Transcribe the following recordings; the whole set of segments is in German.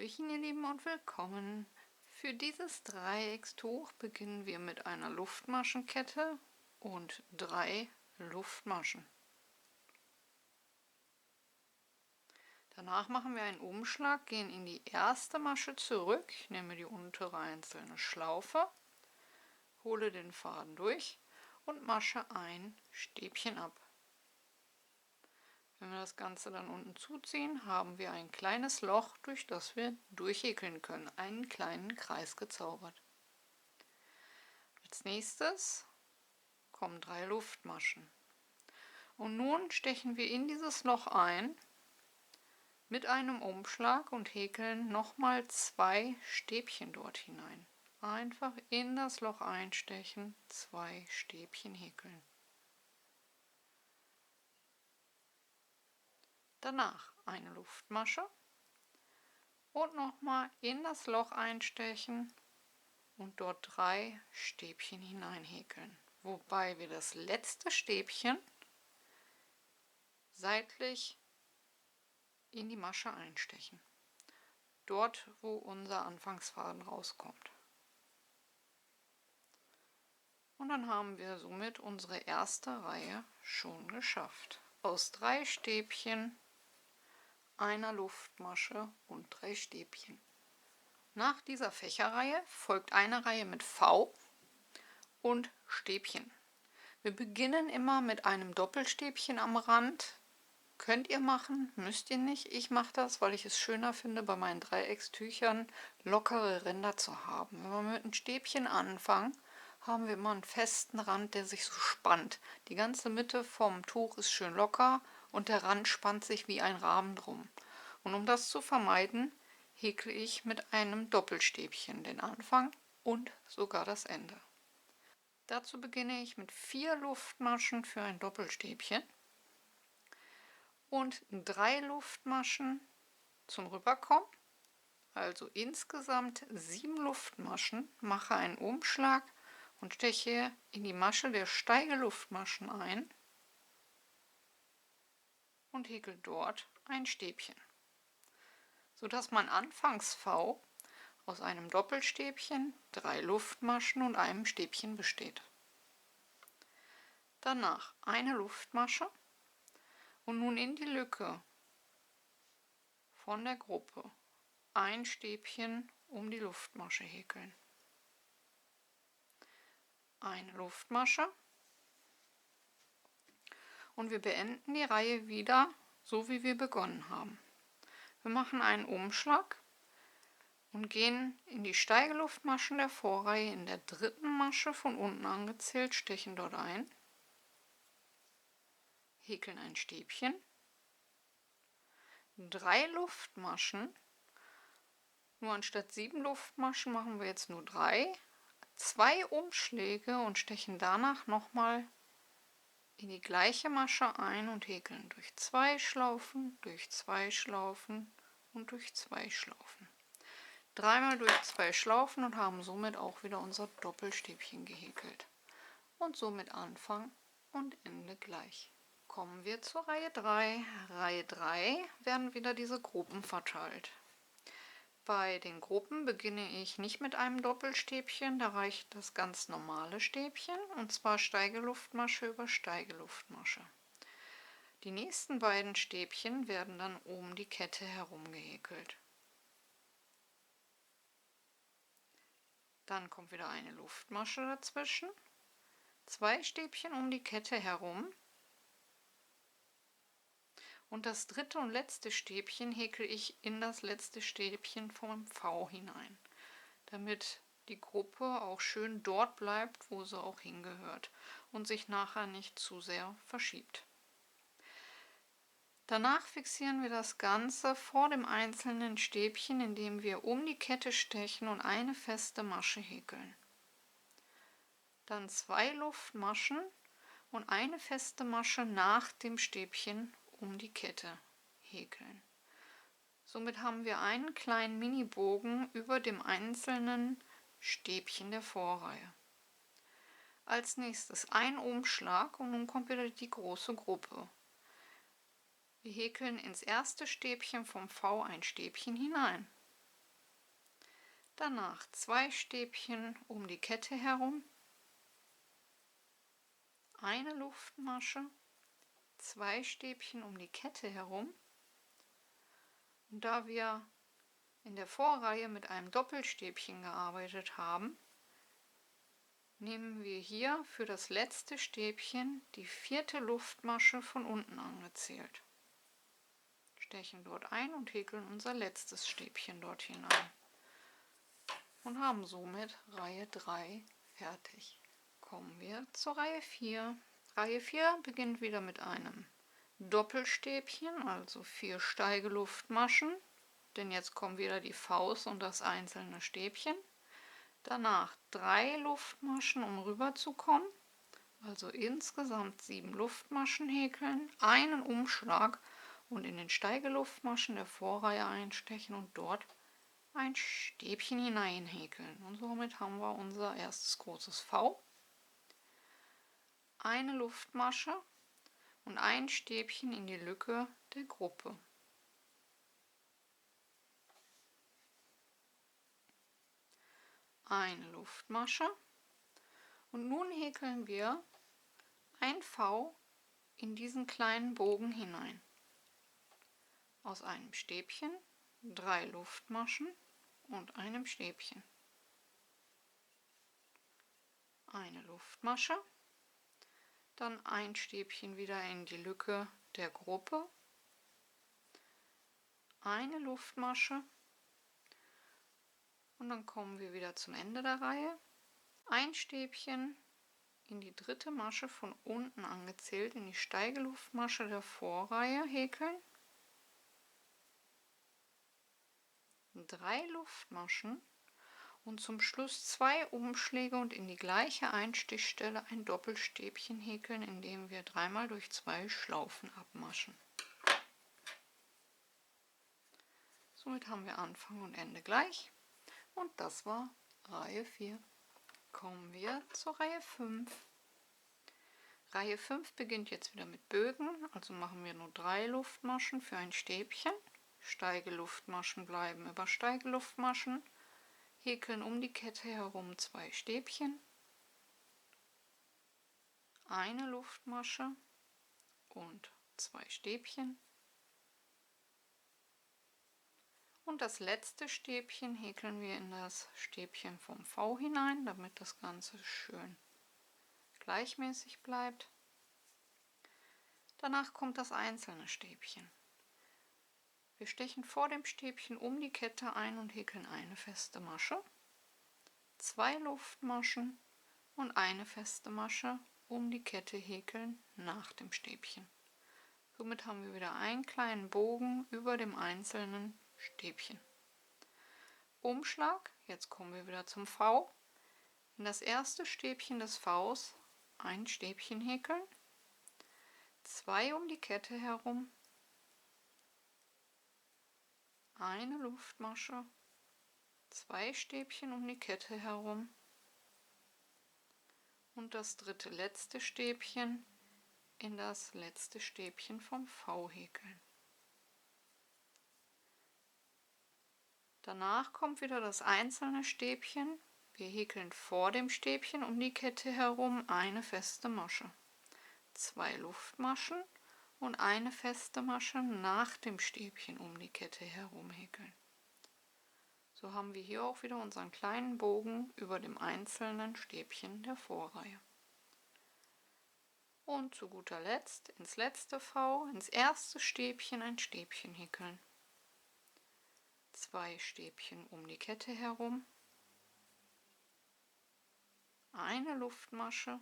Hallöchen ihr Lieben und willkommen. Für dieses Dreieckstuch beginnen wir mit einer Luftmaschenkette und 3 Luftmaschen. Danach machen wir einen Umschlag, gehen in die erste Masche zurück, ich nehme die untere einzelne Schlaufe, hole den Faden durch und masche ein Stäbchen ab. Wenn wir das Ganze dann unten zuziehen, haben wir ein kleines Loch, durch das wir durchhäkeln können, einen kleinen Kreis gezaubert. Als nächstes kommen 3 Luftmaschen. Und nun stechen wir in dieses Loch ein mit einem Umschlag und häkeln nochmal 2 Stäbchen dort hinein. Einfach in das Loch einstechen, 2 Stäbchen häkeln. Danach eine Luftmasche und nochmal in das Loch einstechen und dort 3 Stäbchen hineinhäkeln. Wobei wir das letzte Stäbchen seitlich in die Masche einstechen. Dort, wo unser Anfangsfaden rauskommt. Und dann haben wir somit unsere erste Reihe schon geschafft. Aus 3 Stäbchen, einer Luftmasche und 3 Stäbchen. Nach dieser Fächerreihe folgt eine Reihe mit V und Stäbchen. Wir beginnen immer mit einem Doppelstäbchen am Rand. Könnt ihr machen, müsst ihr nicht. Ich mache das, weil ich es schöner finde, bei meinen Dreieckstüchern lockere Ränder zu haben. Wenn wir mit einem Stäbchen anfangen, haben wir immer einen festen Rand, der sich so spannt. Die ganze Mitte vom Tuch ist schön locker und der Rand spannt sich wie ein Rahmen drum. Und um das zu vermeiden, häkle ich mit einem Doppelstäbchen den Anfang und sogar das Ende. Dazu beginne ich mit 4 Luftmaschen für ein Doppelstäbchen und 3 Luftmaschen zum Rüberkommen, also insgesamt 7 Luftmaschen, mache einen Umschlag und steche in die Masche der Steigeluftmaschen ein und häkle dort ein Stäbchen, sodass mein Anfangs-V aus einem Doppelstäbchen, 3 Luftmaschen und einem Stäbchen besteht. Danach eine Luftmasche und nun in die Lücke von der Gruppe ein Stäbchen um die Luftmasche häkeln. Eine Luftmasche und wir beenden die Reihe wieder so, wie wir begonnen haben. Wir machen einen Umschlag und gehen in die Steigeluftmaschen der Vorreihe in der 3. Masche von unten angezählt, stechen dort ein, häkeln ein Stäbchen, 3 Luftmaschen, nur anstatt 7 Luftmaschen machen wir jetzt nur 3, 2 Umschläge und stechen danach nochmal in die gleiche Masche ein und häkeln durch 2 Schlaufen, durch 2 Schlaufen und durch 2 Schlaufen. 3-mal durch 2 Schlaufen und haben somit auch wieder unser Doppelstäbchen gehäkelt. Und somit Anfang und Ende gleich. Kommen wir zur Reihe 3. Reihe 3 werden wieder diese Gruppen verteilt. Bei den Gruppen beginne ich nicht mit einem Doppelstäbchen, da reicht das ganz normale Stäbchen, und zwar Steigeluftmasche über Steigeluftmasche. Die nächsten beiden Stäbchen werden dann um die Kette herum gehäkelt. Dann kommt wieder eine Luftmasche dazwischen, 2 Stäbchen um die Kette herum und das dritte und letzte Stäbchen häkle ich in das letzte Stäbchen vom V hinein, damit die Gruppe auch schön dort bleibt, wo sie auch hingehört und sich nachher nicht zu sehr verschiebt. Danach fixieren wir das Ganze vor dem einzelnen Stäbchen, indem wir um die Kette stechen und eine feste Masche häkeln. Dann 2 Luftmaschen und eine feste Masche nach dem Stäbchen um die Kette häkeln. Somit haben wir einen kleinen Mini-Bogen über dem einzelnen Stäbchen der Vorreihe. Als nächstes ein Umschlag und nun kommt wieder die große Gruppe. Wir häkeln ins erste Stäbchen vom V ein Stäbchen hinein. Danach 2 Stäbchen um die Kette herum, eine Luftmasche, 2 Stäbchen um die Kette herum. Und da wir in der Vorreihe mit einem Doppelstäbchen gearbeitet haben, nehmen wir hier für das letzte Stäbchen die 4. Luftmasche von unten angezählt. Stechen dort ein und häkeln unser letztes Stäbchen dort hinein. Und haben somit Reihe 3 fertig. Kommen wir zur Reihe 4. Reihe 4 beginnt wieder mit einem Doppelstäbchen, also 4 Steigeluftmaschen, denn jetzt kommen wieder die Faust und das einzelne Stäbchen. Danach 3 Luftmaschen, um rüber zu kommen, also insgesamt 7 Luftmaschen häkeln, einen Umschlag und in den Steigeluftmaschen der Vorreihe einstechen und dort ein Stäbchen hineinhäkeln. Und somit haben wir unser erstes großes V, eine Luftmasche und ein Stäbchen in die Lücke der Gruppe. Eine Luftmasche und nun häkeln wir ein V in diesen kleinen Bogen hinein. Aus einem Stäbchen 3 Luftmaschen und einem Stäbchen. Eine Luftmasche, dann ein Stäbchen wieder in die Lücke der Gruppe, eine Luftmasche und dann kommen wir wieder zum Ende der Reihe. Ein Stäbchen in die 3. Masche von unten angezählt, in die Steigeluftmasche der Vorreihe häkeln, 3 Luftmaschen und zum Schluss 2 Umschläge und in die gleiche Einstichstelle ein Doppelstäbchen häkeln, indem wir 3 durch 2 Schlaufen abmaschen. Somit haben wir Anfang und Ende gleich und das war Reihe 4. Kommen wir zur Reihe 5. Reihe 5 beginnt jetzt wieder mit Bögen, also machen wir nur 3 Luftmaschen für ein Stäbchen. Steigeluftmaschen bleiben über Steigeluftmaschen, häkeln um die Kette herum 2 Stäbchen, eine Luftmasche und 2 Stäbchen. Und das letzte Stäbchen häkeln wir in das Stäbchen vom V hinein, damit das Ganze schön gleichmäßig bleibt. Danach kommt das einzelne Stäbchen. Wir stechen vor dem Stäbchen um die Kette ein und häkeln eine feste Masche, 2 Luftmaschen und eine feste Masche um die Kette häkeln nach dem Stäbchen. Somit haben wir wieder einen kleinen Bogen über dem einzelnen Stäbchen. Umschlag, jetzt kommen wir wieder zum V. In das erste Stäbchen des Vs ein Stäbchen häkeln, 2 um die Kette herum, eine Luftmasche, 2 Stäbchen um die Kette herum und das dritte letzte Stäbchen in das letzte Stäbchen vom V häkeln. Danach kommt wieder das einzelne Stäbchen. Wir häkeln vor dem Stäbchen um die Kette herum eine feste Masche, 2 Luftmaschen und eine feste Masche nach dem Stäbchen um die Kette herum häkeln. So haben wir hier auch wieder unseren kleinen Bogen über dem einzelnen Stäbchen der Vorreihe. Und zu guter Letzt ins letzte V, ins erste Stäbchen ein Stäbchen häkeln. 2 Stäbchen um die Kette herum, eine Luftmasche,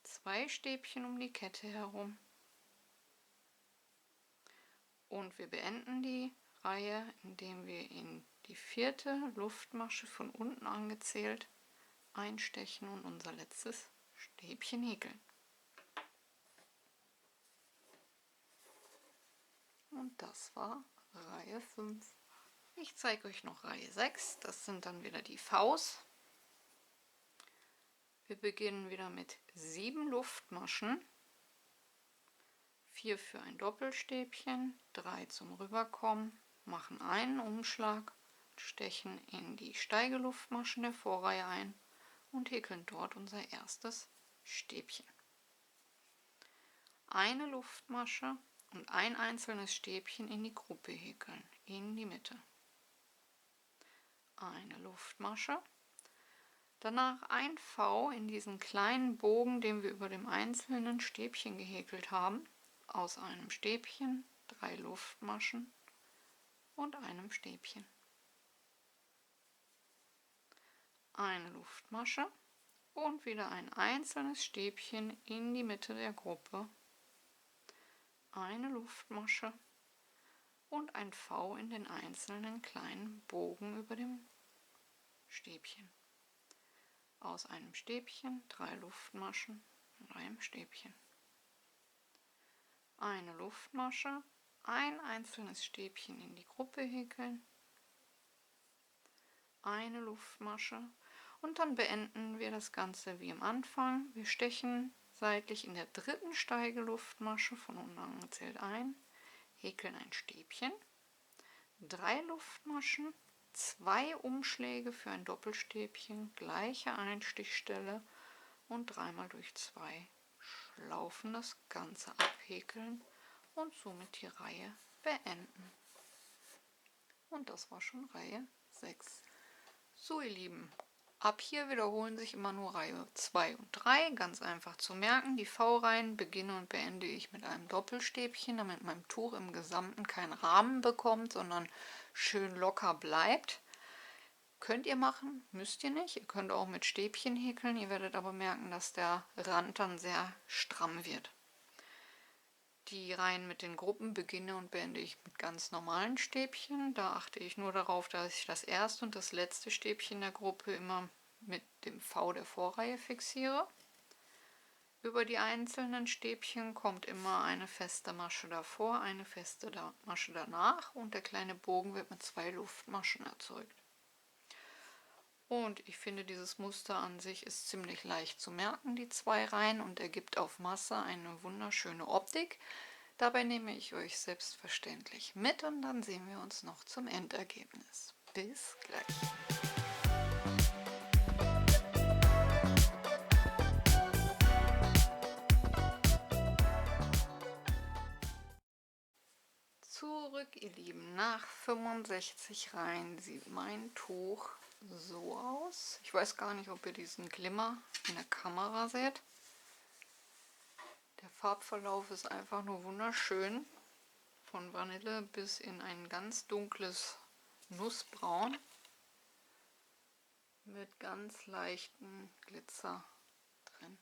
2 Stäbchen um die Kette herum und wir beenden die Reihe, indem wir in die 4. Luftmasche von unten angezählt einstechen und unser letztes Stäbchen häkeln. Und das war Reihe 5. Ich zeige euch noch Reihe 6, das sind dann wieder die Vs. Wir beginnen wieder mit 7 Luftmaschen, 4 für ein Doppelstäbchen, 3 zum Rüberkommen, machen einen Umschlag stechen in die Steigeluftmaschen der Vorreihe ein und häkeln dort unser erstes Stäbchen. Eine Luftmasche und ein einzelnes Stäbchen in die Gruppe häkeln, in die Mitte. Eine Luftmasche, danach ein V in diesen kleinen Bogen, den wir über dem einzelnen Stäbchen gehäkelt haben, aus einem Stäbchen, 3 Luftmaschen und einem Stäbchen. Eine Luftmasche und wieder ein einzelnes Stäbchen in die Mitte der Gruppe, eine Luftmasche und ein V in den einzelnen kleinen Bogen über dem Stäbchen. Aus einem Stäbchen 3 Luftmaschen und einem Stäbchen. Eine Luftmasche, ein einzelnes Stäbchen in die Gruppe häkeln, eine Luftmasche und dann beenden wir das Ganze wie am Anfang. Wir stechen seitlich in der dritten Steigeluftmasche von unten angezählt ein, häkeln ein Stäbchen, 3 Luftmaschen, 2 Umschläge für ein Doppelstäbchen, gleiche Einstichstelle und 3 mal durch 2 Schlaufen das Ganze abhäkeln und somit die Reihe beenden. Und das war schon Reihe 6. So ihr Lieben, ab hier wiederholen sich immer nur Reihe 2 und 3, ganz einfach zu merken. Die V-Reihen beginne und beende ich mit einem Doppelstäbchen, damit mein Tuch im Gesamten keinen Rahmen bekommt, sondern schön locker bleibt. Könnt ihr machen, müsst ihr nicht. Ihr könnt auch mit Stäbchen häkeln, ihr werdet aber merken, dass der Rand dann sehr stramm wird. Die Reihen mit den Gruppen beginne und beende ich mit ganz normalen Stäbchen. Da achte ich nur darauf, dass ich das erste und das letzte Stäbchen der Gruppe immer mit dem V der Vorreihe fixiere. Über die einzelnen Stäbchen kommt immer eine feste Masche davor, eine feste Masche danach und der kleine Bogen wird mit 2 Luftmaschen erzeugt. Und ich finde, dieses Muster an sich ist ziemlich leicht zu merken, die 2 Reihen, und ergibt auf Masse eine wunderschöne Optik. Dabei nehme ich euch selbstverständlich mit und dann sehen wir uns noch zum Endergebnis. Bis gleich. Zurück, ihr Lieben, nach 65 Reihen sieht mein Tuch so aus. Ich weiß gar nicht, ob ihr diesen Glimmer in der Kamera seht. Der Farbverlauf ist einfach nur wunderschön. Von Vanille bis in ein ganz dunkles Nussbraun mit ganz leichten Glitzer drin.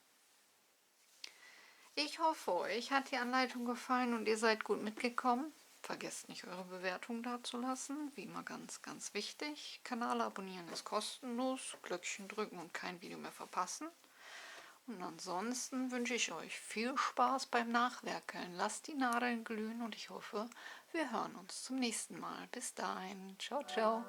Ich hoffe, euch hat die Anleitung gefallen und ihr seid gut mitgekommen. Vergesst nicht, eure Bewertung dazulassen, wie immer ganz, ganz wichtig. Kanal abonnieren ist kostenlos, Glöckchen drücken und kein Video mehr verpassen. Und ansonsten wünsche ich euch viel Spaß beim Nachwerkeln. Lasst die Nadeln glühen und ich hoffe, wir hören uns zum nächsten Mal. Bis dahin. Ciao, ciao.